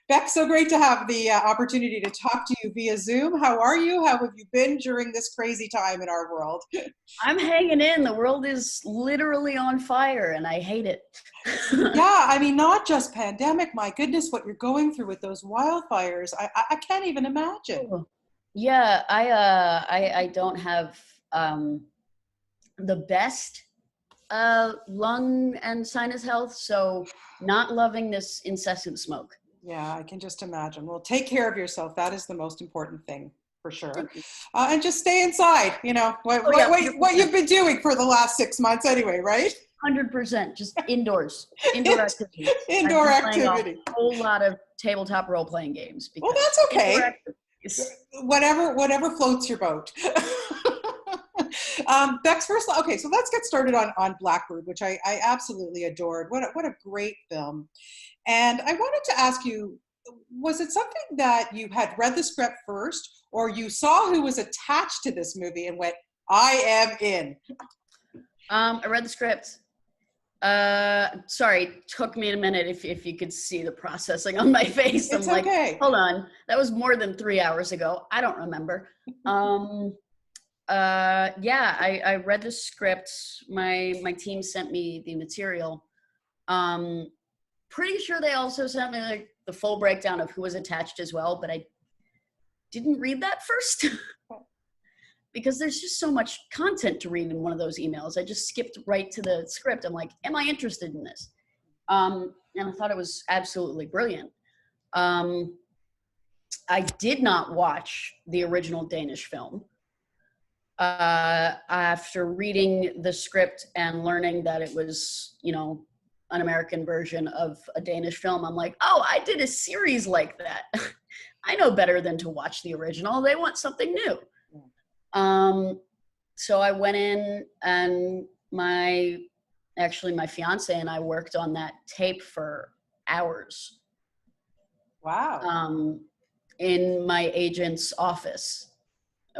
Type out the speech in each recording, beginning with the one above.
Bex, so great to have the opportunity to talk to you via Zoom. How are you? How have you been during this crazy time in our world? I'm hanging in. The world is literally on fire and I hate it. Yeah, I mean, not just pandemic. My goodness, what you're going through with those wildfires. I can't even imagine. Yeah, I don't have the best lung and sinus health, so not loving this incessant smoke. Yeah, I can just imagine. Well, take care of yourself. That is the most important thing for sure. Thank you. And just stay inside, Oh yeah, what you've been doing for the last 6 months anyway, right? 100%, just indoors, indoor activities. Indoor I've been playing activity. a whole lot of tabletop role-playing games Well, because that's okay. activities. Whatever floats your boat. Bex, first, okay, so let's get started on Blackbird, which I absolutely adored. What a great film. And I wanted to ask you, was it something that you had read the script first, or you saw who was attached to this movie and went, I am in? I read the script. Sorry, took me a minute if you could see the processing on my face. It's I'm like, okay. hold on, that was more than 3 hours ago. I don't remember. Yeah, I read the script. My team sent me the material. Pretty sure they also sent me like the full breakdown of who was attached as well, but I didn't read that first because there's just so much content to read in one of those emails. I just skipped right to the script. I'm like, am I interested in this? And I thought it was absolutely brilliant. I did not watch the original Danish film. After reading the script and learning that it was, an American version of a Danish film, I'm like, oh, I did a series like that. I know better than to watch the original. They want something new. So I went in and my fiance and I worked on that tape for hours. Wow. In my agent's office.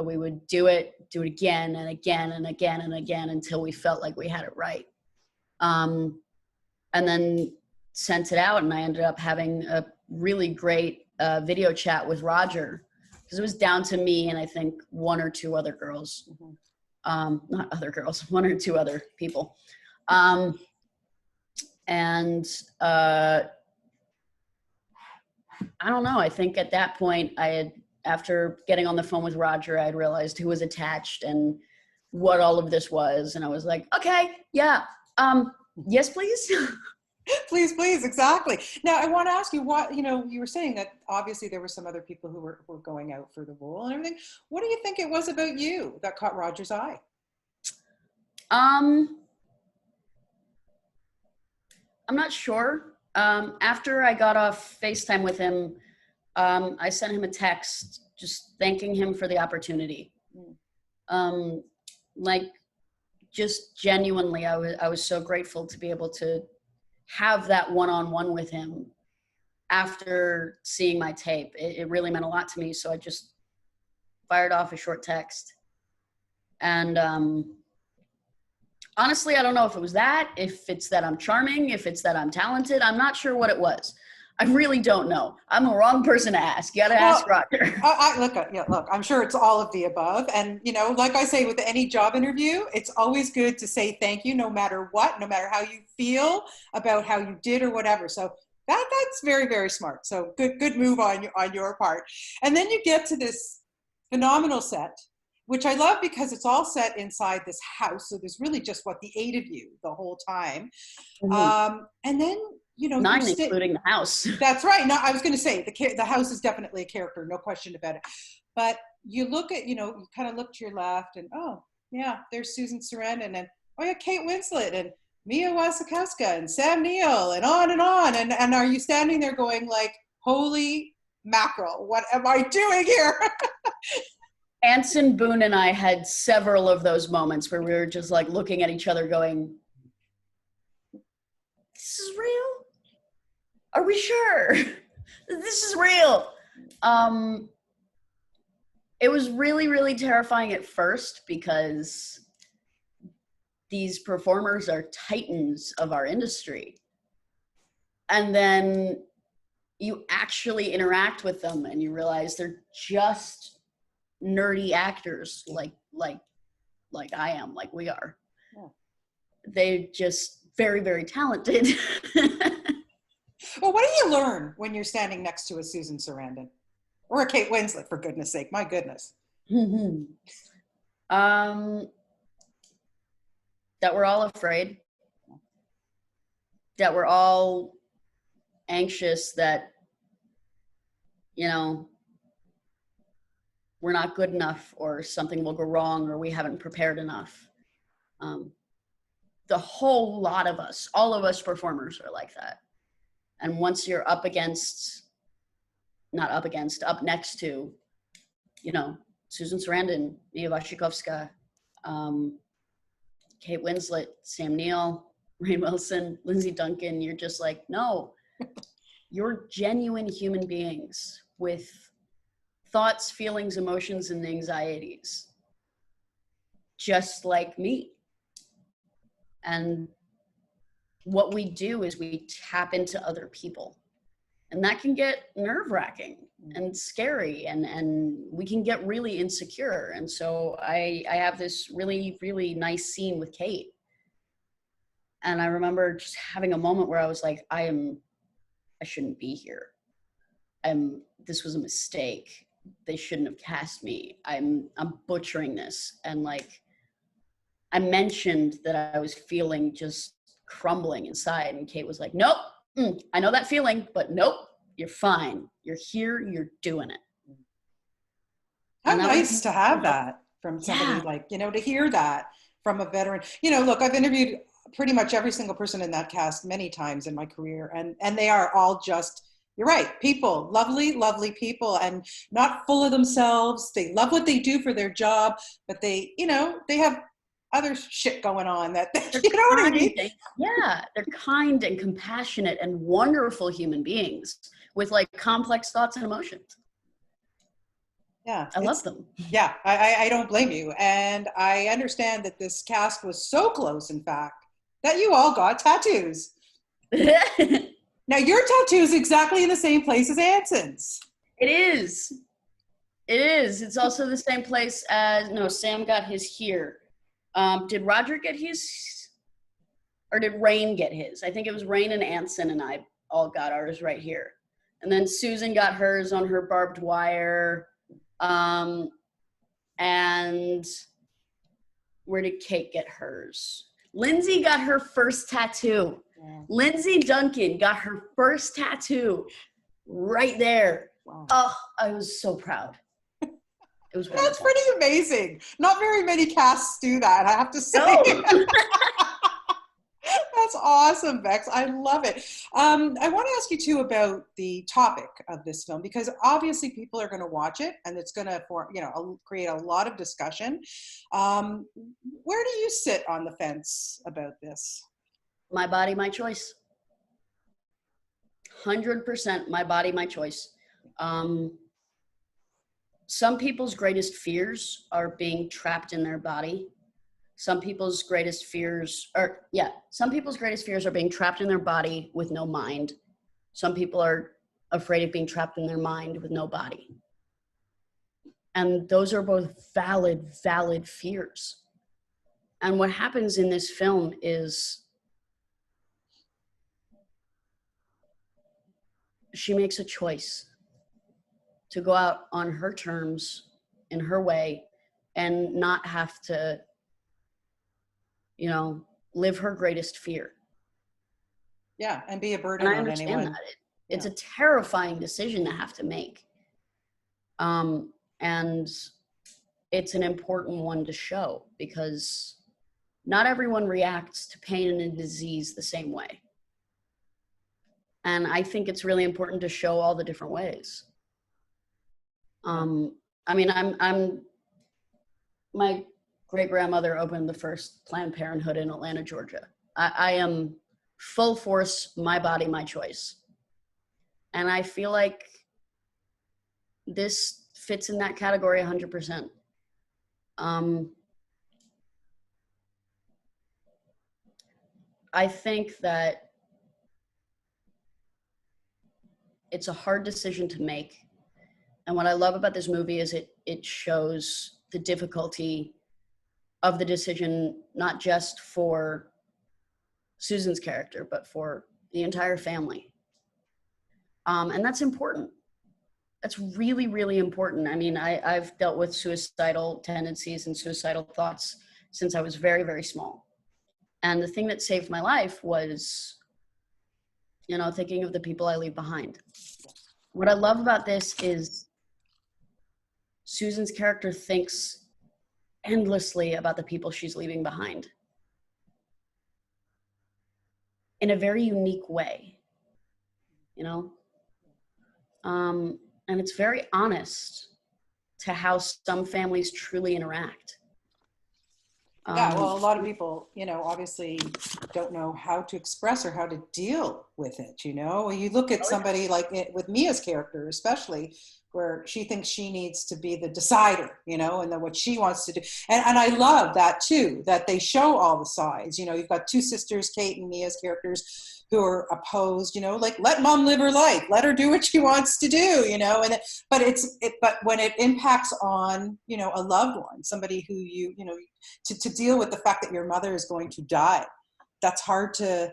We would do it again and again and again and again until we felt like we had it right. And then sent it out, and I ended up having a really great video chat with Roger, because it was down to me and I think one or two other girls. Not other girls, one or two other people. And I don't know, I think at that point after getting on the phone with Roger, I had realized who was attached and what all of this was. And I was like, okay, yeah, yes, please. Please, exactly. Now, I want to ask you what, you were saying that obviously there were some other people who were going out for the role and everything. What do you think it was about you that caught Roger's eye? I'm not sure. After I got off FaceTime with him, I sent him a text just thanking him for the opportunity. Just genuinely, I was so grateful to be able to have that one-on-one with him after seeing my tape. It really meant a lot to me. So I just fired off a short text. And honestly, I don't know if it was that, if it's that I'm charming, if it's that I'm talented. I'm not sure what it was. I really don't know. I'm the wrong person to ask. You got to ask Roger. Look, I'm sure it's all of the above. And, like I say, with any job interview, it's always good to say thank you, no matter what, no matter how you feel about how you did or whatever. So that's very, very smart. So good move on your part. And then you get to this phenomenal set, which I love because it's all set inside this house. So there's really just the 8 of you the whole time. Mm-hmm. And then, 9 including the house. That's right. No, I was going to say the house is definitely a character, no question about it. But you look at, you kind of look to your left and, oh, yeah, there's Susan Sarandon and, oh yeah, Kate Winslet and Mia Wasikowska and Sam Neill and on and on. And are you standing there going like, holy mackerel, what am I doing here? Anson, Boon, and I had several of those moments where we were just like looking at each other going, this is real? Are we sure? This is real. It was really, really terrifying at first because these performers are titans of our industry. And then you actually interact with them and you realize they're just nerdy actors like I am, like we are. Yeah. They're just very, very talented. Well, what do you learn when you're standing next to a Susan Sarandon or a Kate Winslet, for goodness sake? My goodness. That we're all afraid, that we're all anxious, that, you know, we're not good enough or something will go wrong or we haven't prepared enough. The whole lot of us, all of us performers are like that. And once you're up next to, you know, Susan Sarandon, Wasikowska, Kate Winslet, Sam Neill, Rainn Wilson, Lindsay Duncan, you're just like, no, you're genuine human beings with thoughts, feelings, emotions, and anxieties, just like me. And what we do is we tap into other people. And that can get nerve-wracking and scary, and we can get really insecure. And so I have this really, really nice scene with Kate. And I remember just having a moment where I was like, I shouldn't be here. This was a mistake. They shouldn't have cast me. I'm butchering this. And like, I mentioned that I was feeling just crumbling inside, and Kate was like, nope, I know that feeling, but nope, you're fine. You're here, you're doing it. How nice to have that from somebody, like, you know, to hear that from a veteran. You know, look, I've interviewed pretty much every single person in that cast many times in my career, and they are all just, you're right, people, lovely, lovely people, and not full of themselves. They love what they do for their job, but they, you know, they have other shit going on that, you know what I mean? Yeah, they're kind and compassionate and wonderful human beings with like complex thoughts and emotions. Yeah, I love them. Yeah, I don't blame you. And I understand that this cast was so close, in fact, that you all got tattoos. Now, your tattoo is exactly in the same place as Anson's. It is. It is. It's also the same place as, no, Sam got his here. Did Roger get his, or did Rainn get his? I think it was Rainn and Anson and I all got ours right here. And then Susan got hers on her barbed wire. And where did Kate get hers? Lindsay got her first tattoo. Yeah. Lindsay Duncan got her first tattoo right there. Wow. Oh, I was so proud. It was wonderful. That's pretty amazing. Not very many casts do that, I have to say. No. That's awesome, Bex. I love it. I want to ask you too about the topic of this film, because obviously people are going to watch it and it's going to, you know, create a lot of discussion. Where do you sit on the fence about this? My body, my choice. 100% my body, my choice. Some people's greatest fears are being trapped in their body. Some people's greatest fears are being trapped in their body with no mind. Some people are afraid of being trapped in their mind with no body. And those are both valid fears. And what happens in this film is she makes a choice to go out on her terms, in her way, and not have to, you know, live her greatest fear. Yeah, and be a burden on anyone. And I understand that. It's a terrifying decision to have to make. And it's an important one to show, because not everyone reacts to pain and disease the same way. And I think it's really important to show all the different ways. I mean, my great-grandmother opened the first Planned Parenthood in Atlanta, Georgia. I am full force, my body, my choice. And I feel like this fits in that category 100%. I think that it's a hard decision to make. And what I love about this movie is it shows the difficulty of the decision, not just for Susan's character, but for the entire family. And that's important. That's really, really important. I mean, I've dealt with suicidal tendencies and suicidal thoughts since I was very, very small. And the thing that saved my life was, thinking of the people I leave behind. What I love about this is Susan's character thinks endlessly about the people she's leaving behind in a very unique way, and it's very honest to how some families truly interact. Yeah, well, a lot of people, obviously don't know how to express or how to deal with it, You look at somebody like with Mia's character, especially, where she thinks she needs to be the decider, and then what she wants to do. And I love that too, that they show all the sides. You've got two sisters, Kate and Mia's characters, who are opposed, like, let mom live her life, let her do what she wants to do, but when it impacts on, a loved one, somebody who to deal with the fact that your mother is going to die, that's hard to,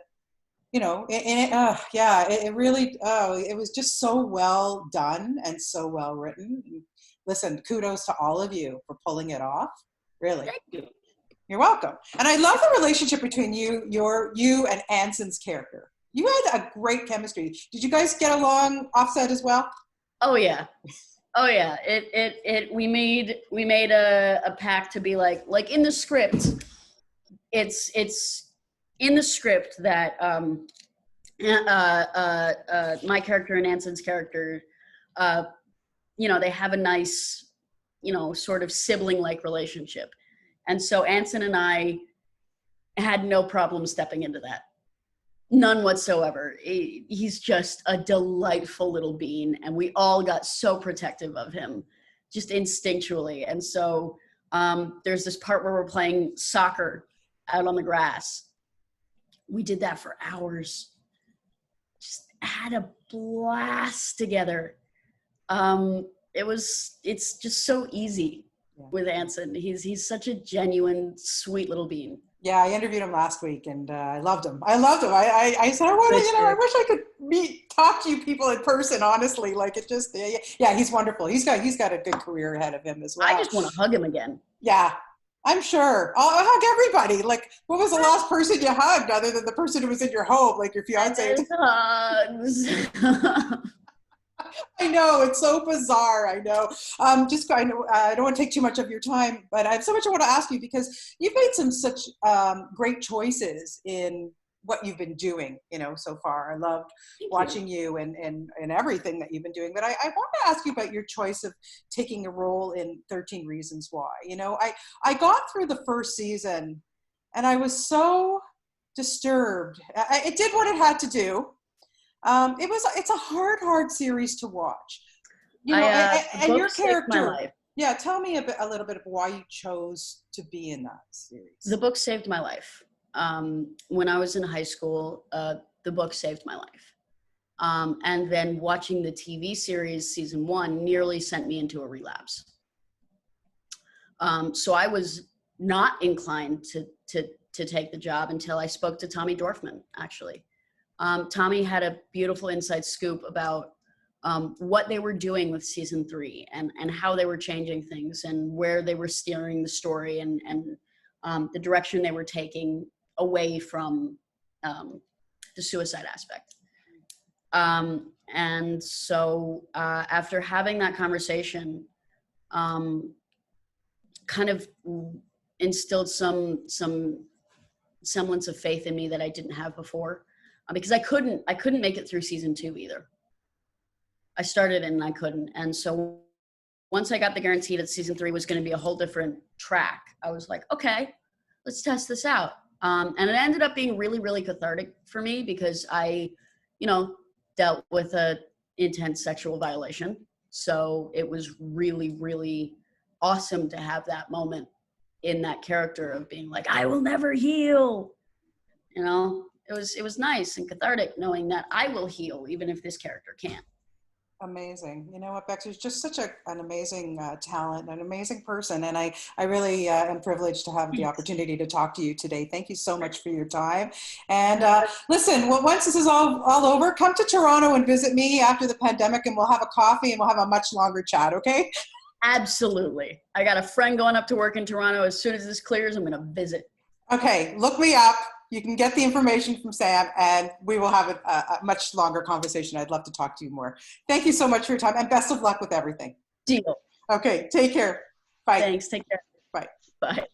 it really, it was just so well done and so well written. Listen, kudos to all of you for pulling it off. Really. Thank you. You're welcome. And I love the relationship between you and Anson's character. You had a great chemistry. Did you guys get along offset as well? Oh yeah. Oh yeah. We made a pact to be like in the script. It's in the script that my character and Anson's character, they have a nice, sort of sibling-like relationship. And so Anson and I had no problem stepping into that. None whatsoever. He's just a delightful little bean, and we all got so protective of him, just instinctually. And so there's this part where we're playing soccer out on the grass. We did that for hours. Just had a blast together. It's just so easy with Anson. He's such a genuine, sweet little bean. Yeah, I interviewed him last week, and I loved him. I said, I want to, I wish I could talk to you people in person. Honestly, like it just, yeah, he's wonderful. He's got a good career ahead of him as well. I just want to hug him again. Yeah, I'm sure. I'll hug everybody. Like, what was the last person you hugged other than the person who was in your home, like your fiance? Hugs. I know, it's so bizarre. I know. I don't want to take too much of your time, but I have so much I want to ask you, because you've made some such great choices in what you've been doing, so far. I loved watching you and everything that you've been doing. But I want to ask you about your choice of taking a role in 13 Reasons Why. I got through the first season and I was so disturbed. It did what it had to do. It's a hard series to watch. And your character. Yeah, tell me a little bit of why you chose to be in that series. The book saved my life. When I was in high school, the book saved my life. And then watching the TV series season 1 nearly sent me into a relapse. So I was not inclined to take the job until I spoke to Tommy Dorfman, actually. Tommy had a beautiful inside scoop about what they were doing with season 3 and how they were changing things and where they were steering the story and the direction they were taking away from the suicide aspect. And so after having that conversation, kind of instilled some semblance of faith in me that I didn't have before. Because I couldn't make it through season 2 either. I started and I couldn't. And so once I got the guarantee that season 3 was going to be a whole different track, I was like, okay, let's test this out. And it ended up being really, really cathartic for me because I, dealt with a intense sexual violation. So it was really, really awesome to have that moment in that character of being like, I will never heal, It was nice and cathartic knowing that I will heal even if this character can't. Amazing. You know what, Bex, you're just such an amazing talent, an amazing person. And I really am privileged to have the Thanks. opportunity to talk to you today. Thank you so much for your time. And listen, well, once this is all over, come to Toronto and visit me after the pandemic and we'll have a coffee and we'll have a much longer chat, okay? Absolutely. I got a friend going up to work in Toronto. As soon as this clears, I'm going to visit. Okay, look me up. You can get the information from Sam and we will have a much longer conversation. I'd love to talk to you more. Thank you so much for your time and best of luck with everything. Deal. Okay, take care. Bye. Thanks. Take care. Bye. Bye.